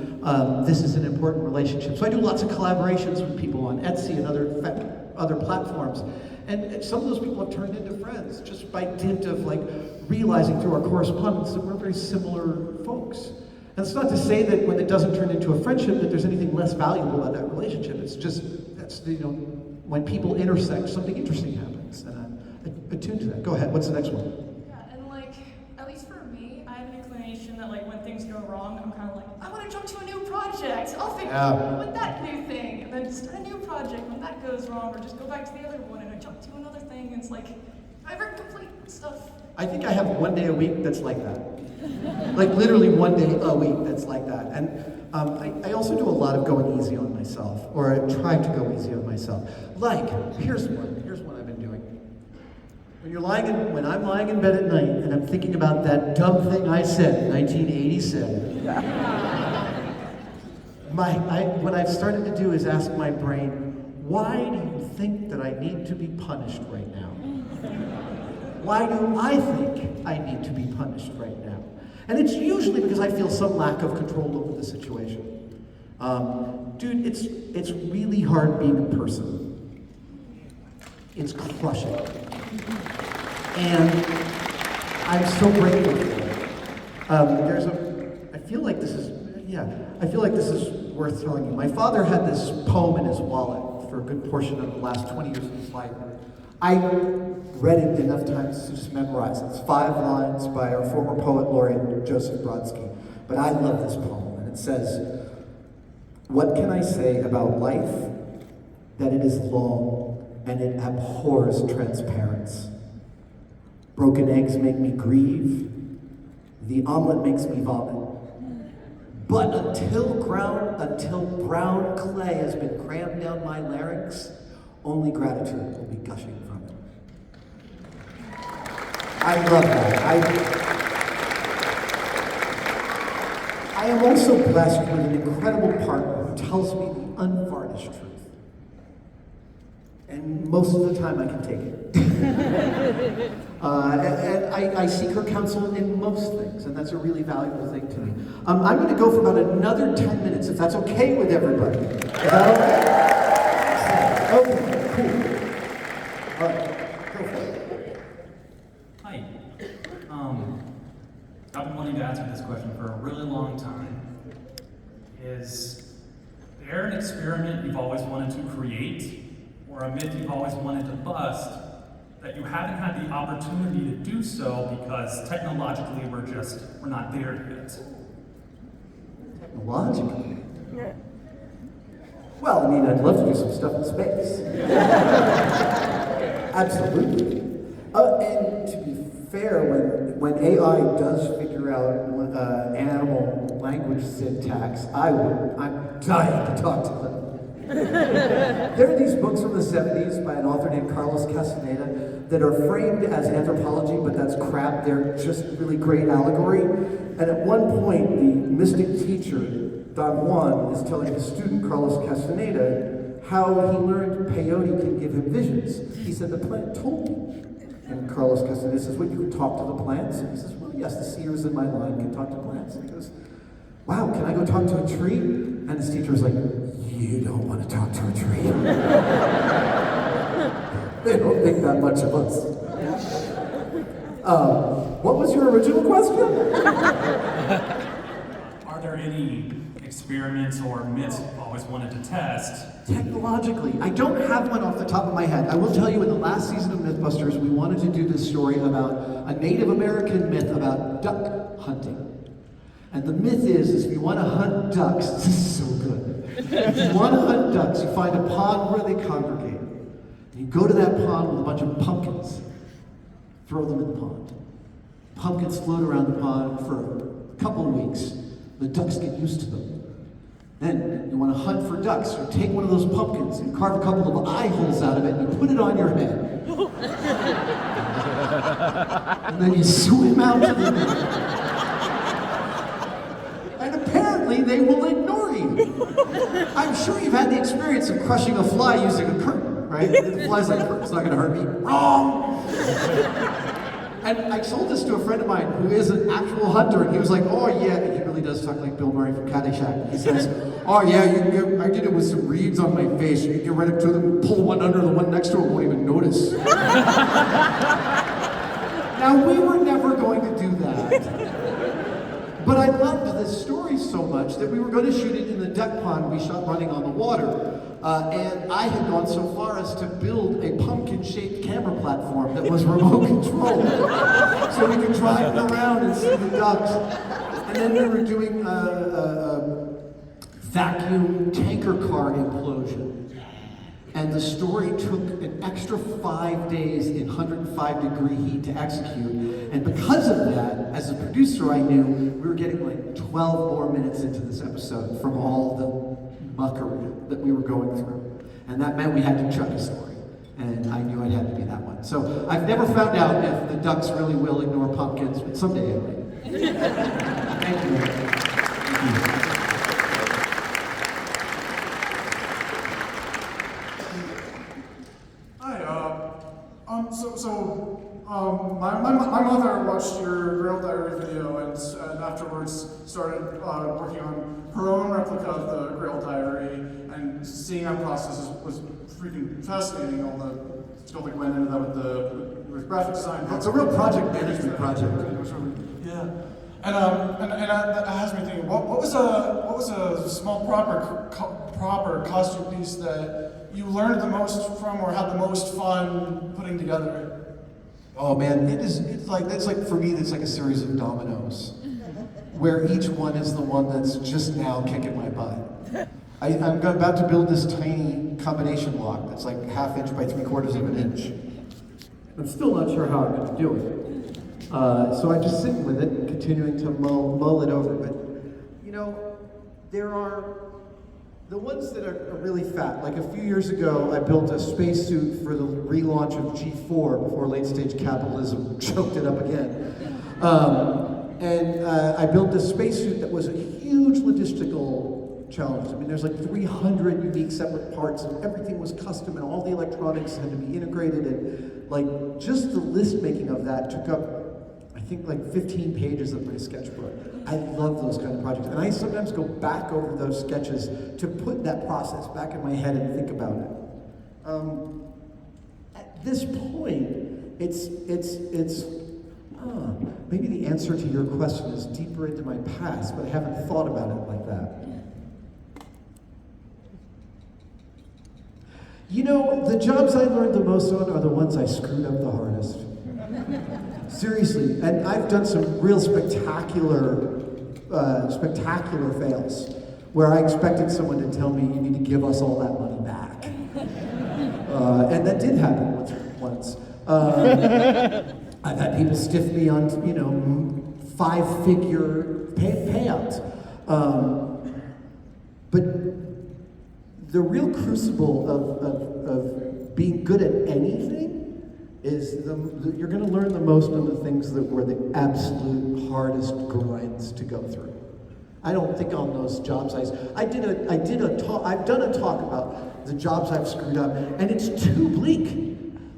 this is an important relationship. So I do lots of collaborations with people on Etsy and other platforms. And some of those people have turned into friends just by dint of like realizing through our correspondence that we're very similar folks. And it's not to say that when it doesn't turn into a friendship that there's anything less valuable about that relationship. It's just, that's, you know, when people intersect, something interesting happens. And I'm attuned to that. Go ahead, what's the next one? Yeah, and like, at least for me, I have an inclination that like when things go wrong, I'm kind of like, I want to jump to a new project. I'll figure out with that new thing. And then start a new project when that goes wrong, or just go back to the other one and I jump to another thing. And it's like, I ever complete stuff. I think I have one day a week that's like that. Like literally one day a week that's like that. And I also do a lot of going easy on myself, or I try to go easy on myself. Like, here's one I've been doing. When I'm lying in bed at night and I'm thinking about that dumb thing I said in 1987, what I've started to do is ask my brain, why do you think that I need to be punished right now? Why do I think I need to be punished right now? And it's usually because I feel some lack of control over the situation. Dude, it's really hard being a person. It's crushing. And I'm so grateful for it. I feel like this is worth telling you. My father had this poem in his wallet for a good portion of the last 20 years of his life. I read it enough times to just memorize it. It's 5 lines by our former poet laureate, Joseph Brodsky. But I love this poem, and it says, "What can I say about life? That it is long, and it abhors transparence. Broken eggs make me grieve. The omelet makes me vomit. But until brown clay has been crammed down my larynx, only gratitude will be gushing from it." I love that. I am also blessed with an incredible partner who tells me the unvarnished truth. And most of the time I can take it. And I seek her counsel in most things, and that's a really valuable thing to me. I'm going to go for about another 10 minutes, if that's okay with everybody. Is that okay? Okay, cool. All right, go for it. Hi. I've been wanting to answer this question for a really long time. Is there an experiment you've always wanted to create, or a myth you've always wanted to bust, that you haven't had the opportunity to do so because technologically we're not there yet? Technologically? Yeah. Well, I mean, I'd love to do some stuff in space. Absolutely. And to be fair, when AI does figure out animal language syntax, I'm dying to talk to them. There are these books from the 70s by an author named Carlos Castaneda that are framed as anthropology, but that's crap. They're just really great allegory. And at one point, the mystic teacher, Don Juan, is telling his student, Carlos Castaneda, how he learned peyote can give him visions. He said, "The plant told me." And Carlos Castaneda says, "What, you can talk to the plants?" And he says, "Well, yes, the seers in my line can talk to plants." And he goes, "Wow, can I go talk to a tree?" And his teacher's like, "You don't want to talk to a tree." They don't think that much of us. What was your original question? Are there any experiments or myths you've always wanted to test? Technologically, I don't have one off the top of my head. I will tell you, in the last season of Mythbusters, we wanted to do this story about a Native American myth about duck hunting. And the myth is if you want to hunt ducks, this is so good. If you want to hunt ducks, you find a pond where they congregate. And You go to that pond with a bunch of pumpkins, throw them in the pond. Pumpkins float around the pond for a couple of weeks. The ducks get used to them. Then you want to hunt for ducks. You take one of those pumpkins and carve a couple of eye holes out of it and you put it on your head. And then you swim out to the river. And apparently they will ignore you. I'm sure you've had the experience of crushing a fly using a curtain, right? The fly's like, curtain's not gonna hurt me. Wrong! And I told this to a friend of mine who is an actual hunter, and he was like, oh yeah, he really does talk like Bill Murray from Caddyshack. He says, oh yeah, I did it with some reeds on my face. You get right up to them, pull one under, the one next to it won't even notice. Now, we were never going to do that. But I loved this story so much that we were going to shoot it in the duck pond we shot running on the water. And I had gone so far as to build a pumpkin-shaped camera platform that was remote controlled. So we could drive it around and see the ducks. And then we were doing a vacuum tanker car implosion. And the story took an extra 5 days in 105-degree heat to execute. And because of that, as a producer, I knew we were getting like 12 more minutes into this episode from all the muckery that we were going through. And that meant we had to chuck a story. And I knew it had to be that one. So I've never found out if the ducks really will ignore pumpkins, but someday I will. Thank you. Thank you. My mother watched your Grill Diary video and afterwards started working on her own replica of the Grill Diary, and seeing that process was freaking fascinating. All the skill that went into that with graphic design. It's a real project management project. It was really, yeah. And that has me thinking, what was a small proper costume piece that you learned the most from or had the most fun putting together? Oh man, it's like for me, it's like a series of dominoes, where each one is the one that's just now kicking my butt. I'm about to build this tiny combination lock that's like 1/2 inch by 3/4 of an inch. I'm still not sure how I'm going to do it. So I'm just sitting with it and continuing to mull it over. But you know, there are the ones that are really fat. Like a few years ago, I built a spacesuit for the relaunch of G4 before late-stage capitalism choked it up again. I built this spacesuit that was a huge logistical challenge. I mean, there's like 300 unique separate parts, and everything was custom, and all the electronics had to be integrated, and like just the list making of that took up, I think, like 15 pages of my sketchbook. I love those kind of projects, and I sometimes go back over those sketches to put that process back in my head and think about it. At this point, maybe the answer to your question is deeper into my past, but I haven't thought about it like that. You know, the jobs I learned the most on are the ones I screwed up the hardest. Seriously, and I've done some real spectacular fails, where I expected someone to tell me, you need to give us all that money back. And that did happen once. I've had people stiff me on, 5-figure payouts. But the real crucible of being good at anything is you're going to learn the most on the things that were the absolute hardest grinds to go through. I don't think on those jobs I've done a talk about the jobs I've screwed up, and it's too bleak.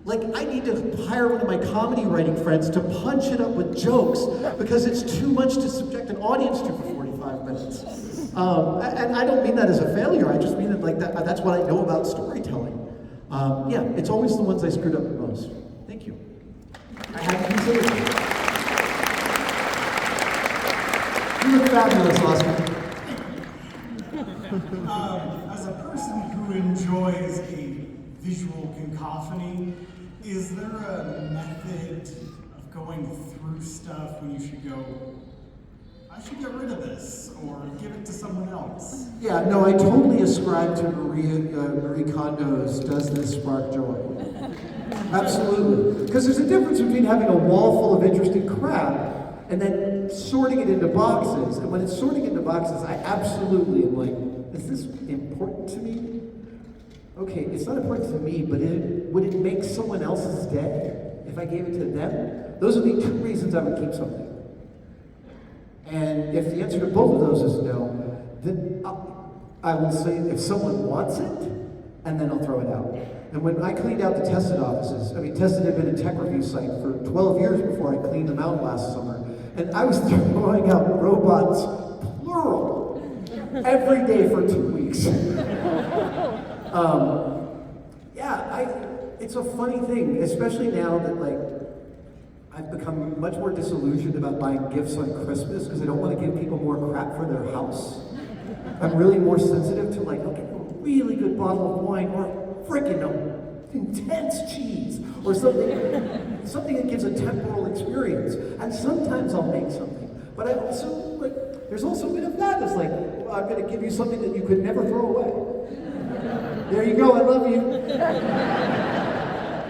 Like, I need to hire one of my comedy writing friends to punch it up with jokes because it's too much to subject an audience to for 45 minutes. And I don't mean that as a failure, I just mean it like that. That's what I know about storytelling. Yeah, it's always the ones I screwed up the most. Thank you. I hadn't considered it. You look fabulous, Oscar. As a person who enjoys a visual cacophony, is there a method of going through stuff when you should go, I should get rid of this, or give it to someone else? Yeah, no, I totally ascribe to Marie Kondo's Does This Spark Joy? Absolutely. Because there's a difference between having a wall full of interesting crap and then sorting it into boxes. And when it's sorting into boxes, I absolutely am like, is this important to me? Okay, it's not important to me, but would it make someone else's day if I gave it to them? Those would be two reasons I would keep something. And if the answer to both of those is no, then I will say if someone wants it, and then I'll throw it out. And when I cleaned out the Tested offices, I mean, Tested had been a tech review site for 12 years before I cleaned them out last summer, and I was throwing out robots, plural, every day for 2 weeks. It's a funny thing, especially now that like I've become much more disillusioned about buying gifts on Christmas because I don't want to give people more crap for their house. I'm really more sensitive to like, okay, a really good bottle of wine or freaking intense cheese or something that gives a temporal experience. And sometimes I'll make something, but I also like. There's also a bit of that. It's like, well, I'm going to give you something that you could never throw away. There you go. I love you.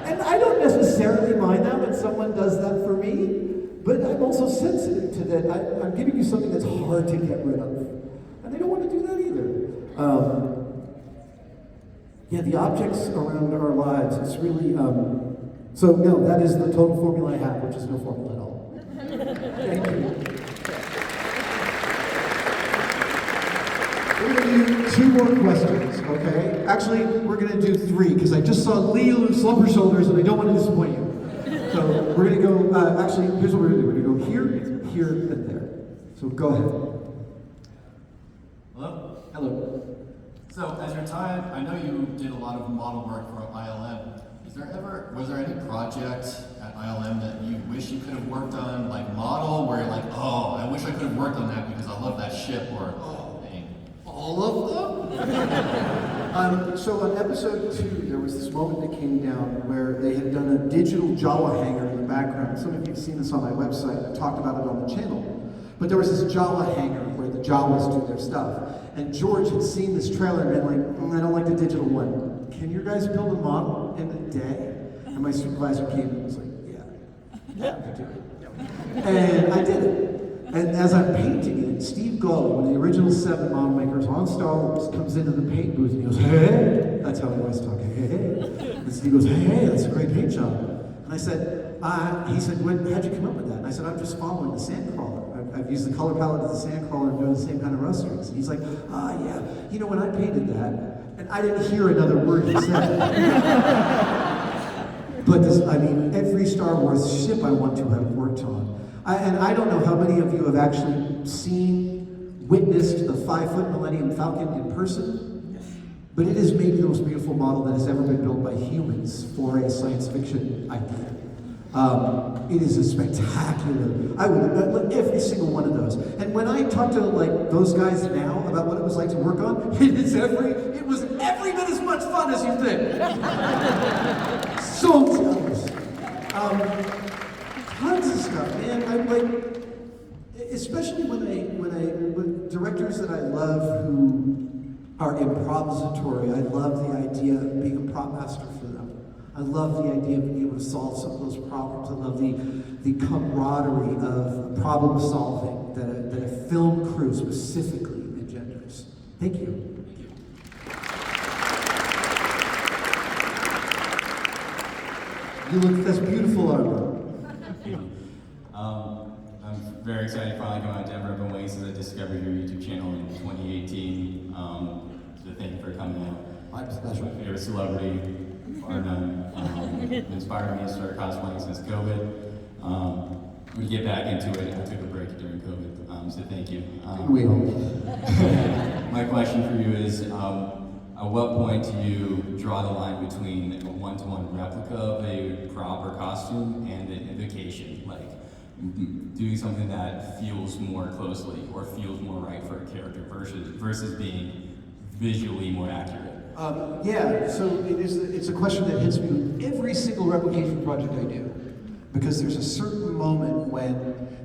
And I don't necessarily mind that when someone does that for me, but I'm also sensitive to that. I'm giving you something that's hard to get rid of, and I don't want to do that either. The objects around our lives, it's really, so no, that is the total formula I have, which is no formula at all. Thank you. We're going to do 2 more questions, okay? Actually, we're going to do 3, because I just saw Lee lose slumber shoulders, and I don't want to disappoint you. So we're going to go, actually, here's what we're going to do. We're going to go here, here, and there. So go ahead. Hello? Hello. So, as your time, I know you did a lot of model work for ILM. Was there any project at ILM that you wish you could have worked on, like model, where you're like, oh, I wish I could have worked on that because I love that ship, or, oh, dang. All of them? So on episode 2, there was this moment that came down where they had done a digital Jawa hangar in the background. Some of you have seen this on my website. I talked about it on the channel. But there was this Jawa hangar where the Jawas do their stuff. And George had seen this trailer and been like, I don't like the digital one. Can you guys build a model in a day? And my supervisor came and was like, yeah, I do it. And I did it. And as I'm painting it, Steve Gull, one of the original 7 model makers on Star Wars, comes into the paint booth and he goes, hey, that's how he always talk, hey. And Steve goes, hey, that's a great paint job. And I said, he said, how'd you come up with that? And I said, I'm just following the Sandcrawler. I've used the color palette of the Sandcrawler and doing the same kind of rusters. And he's like, yeah, you know, when I painted that, and I didn't hear another word he said. But this, I mean, every Star Wars ship I want to have worked on. And I don't know how many of you have actually witnessed the 5-foot Millennium Falcon in person, but it is maybe the most beautiful model that has ever been built by humans for a science fiction idea. It is a spectacular, I would every single one of those. And when I talk to like those guys now about what it was like to work on, it was every bit as much fun as you think. So jealous. Tons of stuff, man. I'm like, especially when directors that I love who are improvisatory. I love the idea of being a prop master for them. I love the idea of being able to solve some of those problems. I love the camaraderie of problem solving that a film crew specifically engenders. Thank you. You look, that's beautiful armor. I'm very excited to finally come out to Denver. I've been waiting since I discovered your YouTube channel in 2018. So thank you for coming out. My pleasure. My favorite celebrity, bar none. Inspired me to start cosplaying since COVID. We get back into it. I took a break during COVID, so thank you. My question for you is, at what point do you draw the line between a one-to-one replica of a prop or costume and an invocation? Like doing something that feels more closely or feels more right for a character versus being visually more accurate. So it's a question that hits me with every single replication project I do, because there's a certain moment when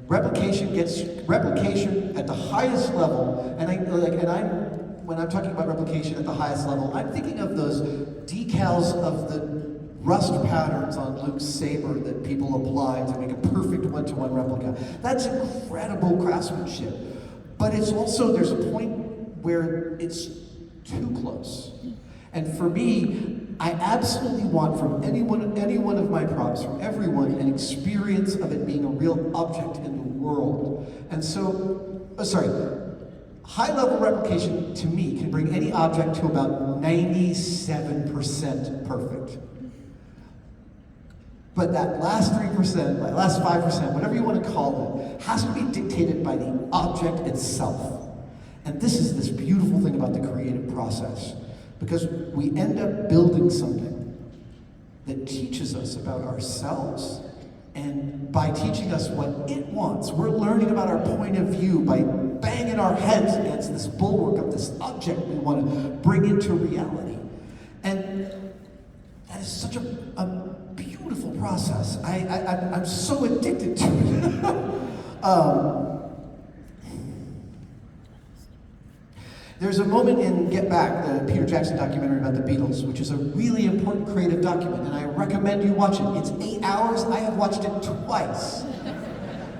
replication at the highest level, when I'm talking about replication at the highest level, I'm thinking of those decals of rust patterns on Luke's saber that people applied to make a perfect one-to-one replica. That's incredible craftsmanship. But it's also, there's a point where it's too close. And for me, I absolutely want from any one of my props, from everyone, an experience of it being a real object in the world. And so, high-level replication to me can bring any object to about 97% perfect. But that last 3%, that last 5%, whatever you want to call it, has to be dictated by the object itself. And this is this beautiful thing about the creative process, because we end up building something that teaches us about ourselves, and by teaching us what it wants, we're learning about our point of view by banging our heads against this bulwark of this object we want to bring into reality. And that is such a beautiful process. I'm so addicted to it. There's a moment in Get Back, the Peter Jackson documentary about the Beatles, which is a really important creative document, and I recommend you watch it. It's 8 hours. I have watched it twice.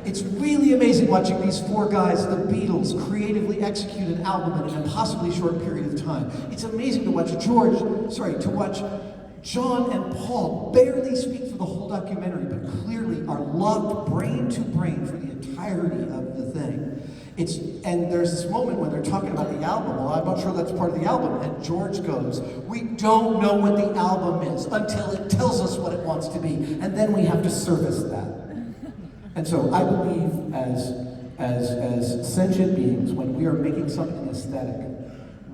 It's really amazing watching these four guys, the Beatles, creatively execute an album in an impossibly short period of time. It's amazing to watch John and Paul barely speak for the whole documentary, but clearly are locked brain to brain for the entirety of the thing. And there's this moment when they're talking about the album. Well, I'm not sure that's part of the album. And George goes, "We don't know what the album is until it tells us what it wants to be, and then we have to service that." And so I believe as sentient beings, when we are making something aesthetic,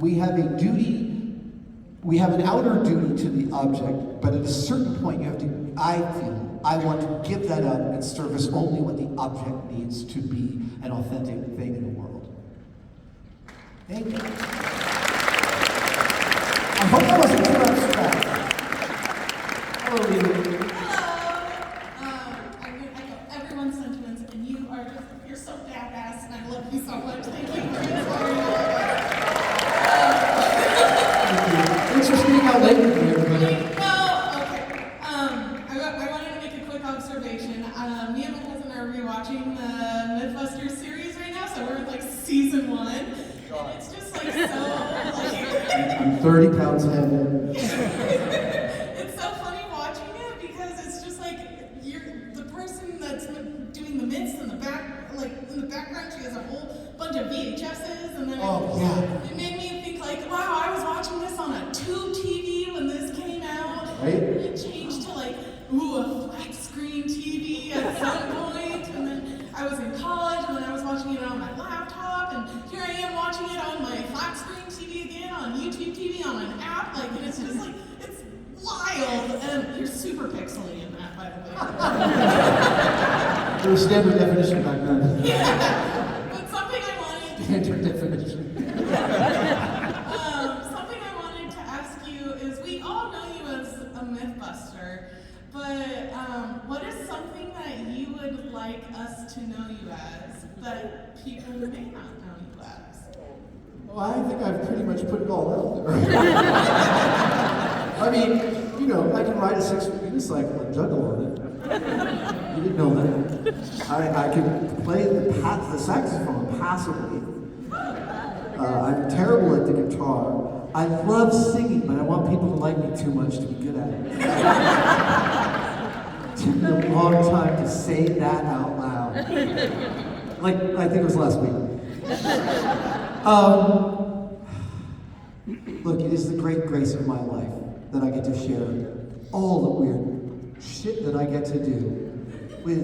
we have a duty. We have an outer duty to the object, but at a certain point you have to, I want to give that up and service only what the object needs to be an authentic thing in the world. Thank you. I hope that wasn't too abstract. Hello, Lily. I know everyone's sentiments, and you're so badass, and I love you so much. Thank you for inspiring me. Thanks for staying out late with me, everybody. No, okay. I wanted to make a quick observation. Me and my cousin are rewatching the Mythbusters series right now, so we're in like season 1, and it's just like so like. I'm 30 pounds heavy. It's so funny watching it because it's just like you're the person that's doing the myths in the back, like in the background. She has a whole bunch of VHSs, and then it made me think like, wow, I was watching this on a tube TV when this came out. Right. And it changed to like, ooh, a flat screen TV at some point, and then I was in college, and then I was watching it on my laptop, and here I am watching it on my flat screen TV again, on YouTube TV, on an app, like, and it's just like, it's wild, and you're super pixely in that, by the way. It was standard definition back then. Yeah, but something I wanted. Standard definition. Something I wanted to ask you is, we all know you as a Mythbuster, but what is something that you would like us to know you as that people may not know you as? Well, I think I've pretty much put it all out there. I mean, you know, I can ride a 6-foot unicycle and juggle on it. You didn't know that. I can play the saxophone passively. I'm terrible at the guitar. I love singing, but I want people to like me too much to be good at it. It took me a long time to say that out loud. Like, I think it was last week. Look, it is the great grace of my life that I get to share all the weird shit that I get to do with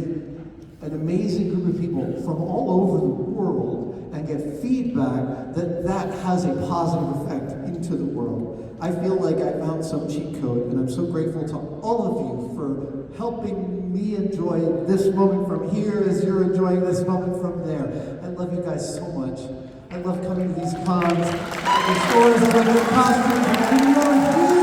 an amazing group of people from all over the world and get feedback that has a positive effect into the world. I feel like I found some cheat code, and I'm so grateful to all of you for helping me enjoy this moment from here as you're enjoying this moment from there. I love you guys so much. I love coming to these cons, the stores, I love the costumes, and you're here.